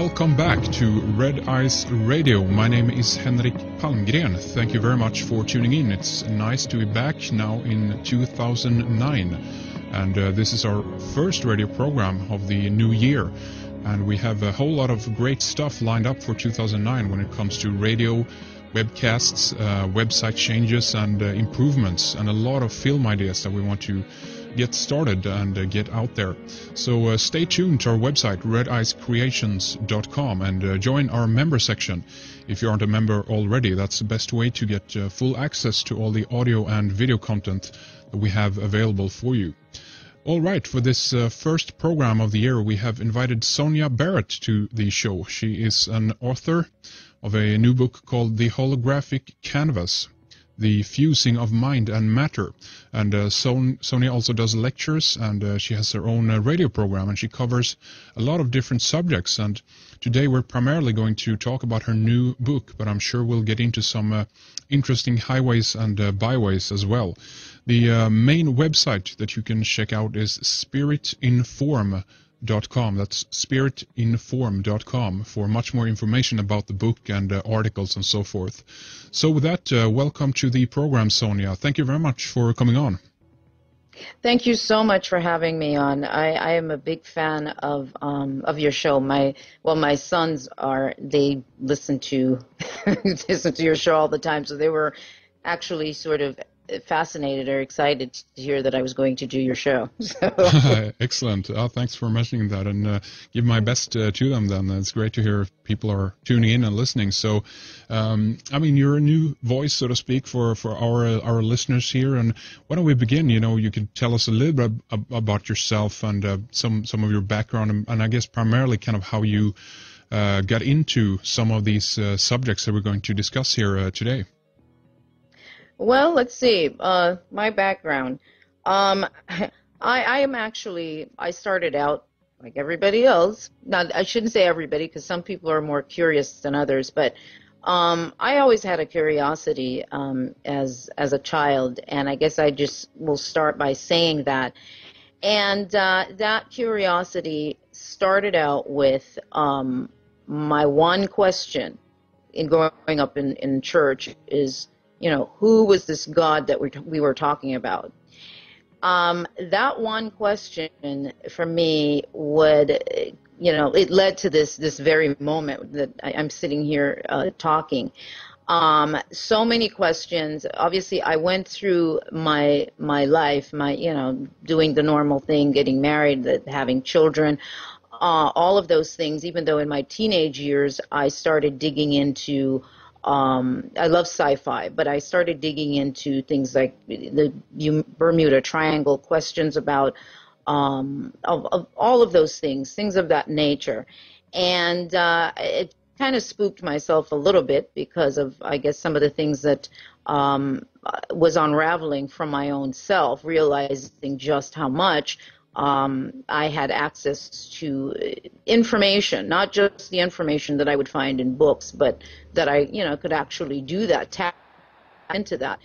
welcome back to Red Eyes Radio. My name is Henrik Palmgren. Thank you very much for tuning in. It's nice to be back now in 2009. And this is our first radio program of the new year. And we have a whole lot of great stuff lined up for 2009 when it comes to radio, webcasts, website changes and improvements, and a lot of film ideas that we want to get started and get out there. So stay tuned to our website, redeyescreations.com, and join our member section. If you aren't a member already, that's the best way to get full access to all the audio and video content that we have available for you. All right, for this first program of the year, we have invited Sonia Barrett to the show. She is an author of a new book called The Holographic Canvas, The Fusing of Mind and Matter. And Sonia also does lectures, and she has her own radio program, and she covers a lot of different subjects. And today we're primarily going to talk about her new book, but I'm sure we'll get into some interesting highways and byways as well. The main website that you can check out is spiritinform.com. That's spiritinform.com for much more information about the book and articles and so forth. So with that, welcome to the program, Sonia. Thank you very much for coming on. Thank you so much for having me on. I am a big fan of your show. My sons they listen to listen to your show all the time, so they were actually sort of fascinated or excited to hear that I was going to do your show. So. Excellent. Thanks for mentioning that, and give my best to them then. It's great to hear people are tuning in and listening. So, you're a new voice, so to speak, for our listeners here. And why don't we begin? You could tell us a little bit about yourself and some of your background, and I guess primarily kind of how you got into some of these subjects that we're going to discuss here today. Well, let's see. My background. I started out like everybody else. Now, I shouldn't say everybody because some people are more curious than others, but I always had a curiosity as a child, and I guess I just will start by saying that. And that curiosity started out with my one question in growing up in church is, who was this God that we were talking about? That one question for me it led to this very moment that I'm sitting here talking. So many questions. Obviously, I went through my life, doing the normal thing, getting married, having children, all of those things. Even though in my teenage years, I started digging into I love sci-fi, but I started digging into things like the Bermuda Triangle, questions about of all of those things of that nature. And it kind of spooked myself a little bit because of, I guess, some of the things that was unraveling from my own self, realizing just how much I had access to information, not just the information that I would find in books, but that I, could actually do that, tap into that.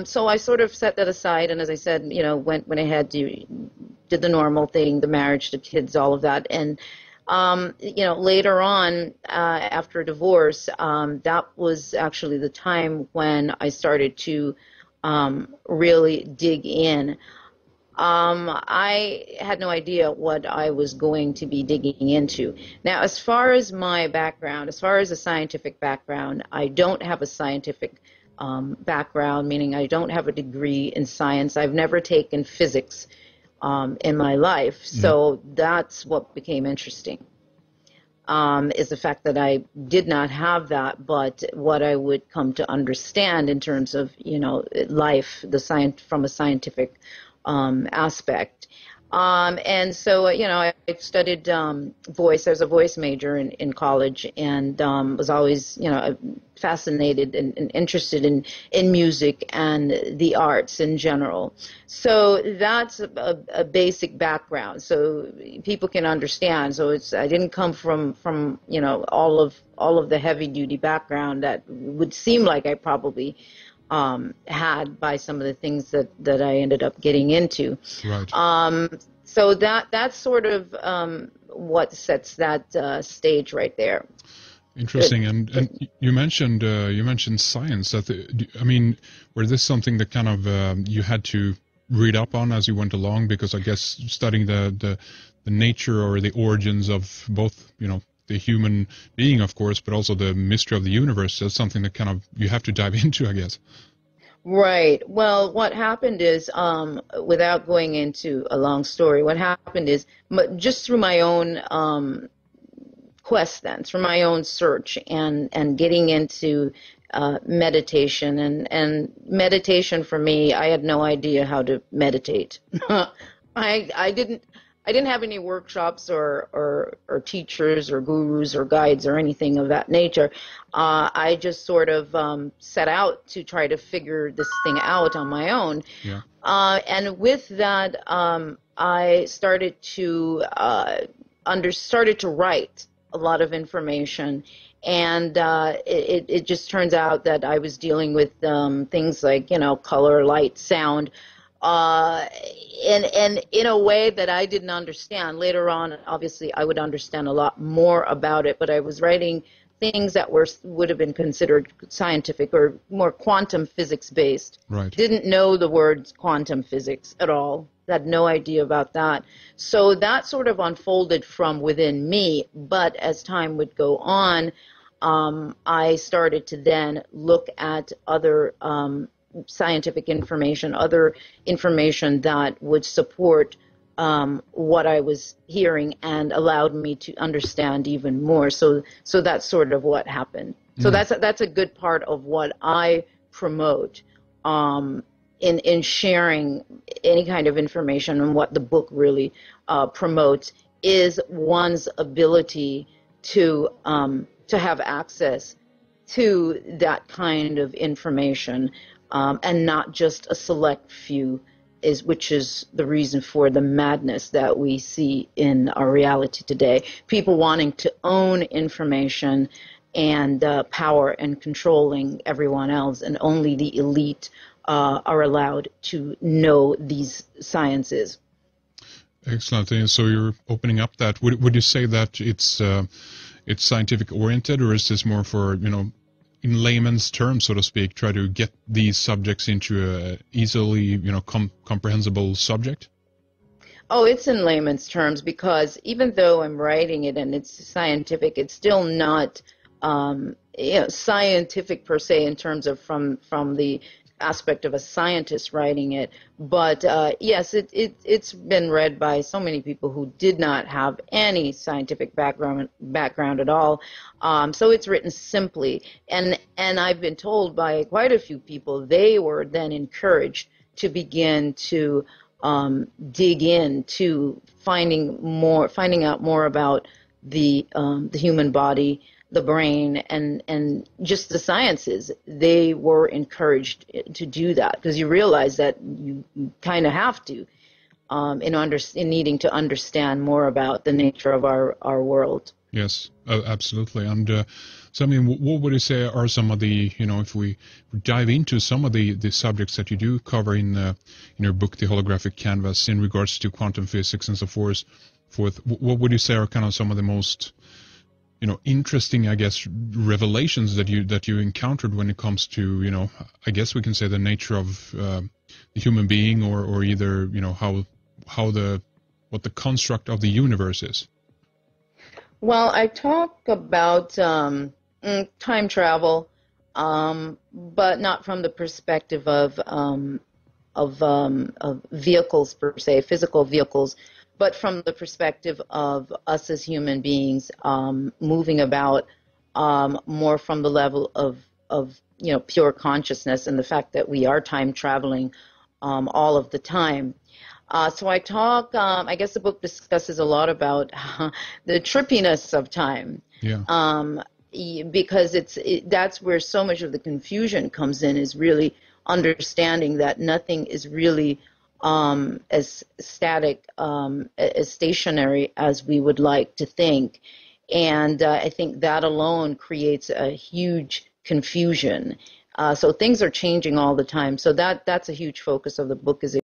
So I sort of set that aside, and as I said, went ahead, did the normal thing, the marriage, the kids, all of that, and later on, after a divorce, that was actually the time when I started to really dig in. I had no idea what I was going to be digging into. Now, as far as my background, as far as a scientific background, I don't have a scientific background, meaning I don't have a degree in science. I've never taken physics in my life, so that's what became interesting, is the fact that I did not have that, but what I would come to understand in terms of, life, from a scientific aspect. And so, I studied voice. I was a voice major in college, and was always, fascinated and interested in music and the arts in general. So that's a basic background, so people can understand. So I didn't come from all of the heavy duty background that would seem like I probably had by some of the things that I ended up getting into. Right. So that's sort of what sets that stage right there. Interesting. And you mentioned science. I mean, was this something that kind of you had to read up on as you went along? Because I guess studying the nature or the origins of both, the human being, of course, but also the mystery of the universe, is something that kind of you have to dive into, I guess. Right. Well, what happened is, without going into a long story, what happened is just through my own quest, then through my own search and getting into meditation and meditation for me, I had no idea how to meditate. I didn't have any workshops or teachers or gurus or guides or anything of that nature. I just sort of set out to try to figure this thing out on my own. Yeah. And with that, I started to started to write a lot of information. And it just turns out that I was dealing with things like, color, light, sound, and in a way that I didn't understand. Later on, obviously, I would understand a lot more about it, but I was writing things that would have been considered scientific or more quantum physics based. Right. Didn't know the word quantum physics at all. Had no idea about that. So that sort of unfolded from within me, but as time would go on, I started to then look at other scientific information, other information that would support what I was hearing and allowed me to understand even more. So that's sort of what happened. So that's a good part of what I promote in sharing any kind of information, and what the book really promotes is one's ability to have access to that kind of information, and not just a select few, which is the reason for the madness that we see in our reality today. People wanting to own information and power and controlling everyone else, and only the elite are allowed to know these sciences. Excellent. And so you're opening up that. Would you say that it's scientific oriented, or is this more for, in layman's terms, so to speak, try to get these subjects into a easily, comprehensible subject? Oh, it's in layman's terms, because even though I'm writing it and it's scientific, it's still not scientific per se in terms of from the aspect of a scientist writing it. But yes, it's been read by so many people who did not have any scientific background at all. So it's written simply, and I've been told by quite a few people they were then encouraged to begin to dig into finding out more about the human body, the brain, and just the sciences. They were encouraged to do that, because you realize that you kind of have to in needing to understand more about the nature of our world. Yes, absolutely. And so, I mean, what would you say are some of the, if we dive into some of the subjects that you do cover in your book, The Holographic Canvas, in regards to quantum physics and so forth, what would you say are kind of some of the most interesting, I guess, revelations that you encountered when it comes to, I guess we can say the nature of the human being, or either, what the construct of the universe is? Well, I talk about time travel, but not from the perspective of vehicles per se, physical vehicles, but from the perspective of us as human beings, moving about more from the level of pure consciousness, and the fact that we are time traveling all of the time. So I talk, I guess the book discusses a lot about the trippiness of time. Yeah. Because that's where so much of the confusion comes in, is really understanding that nothing is really as static, as stationary as we would like to think. And I think that alone creates a huge confusion. So things are changing all the time. So that's a huge focus of the book, is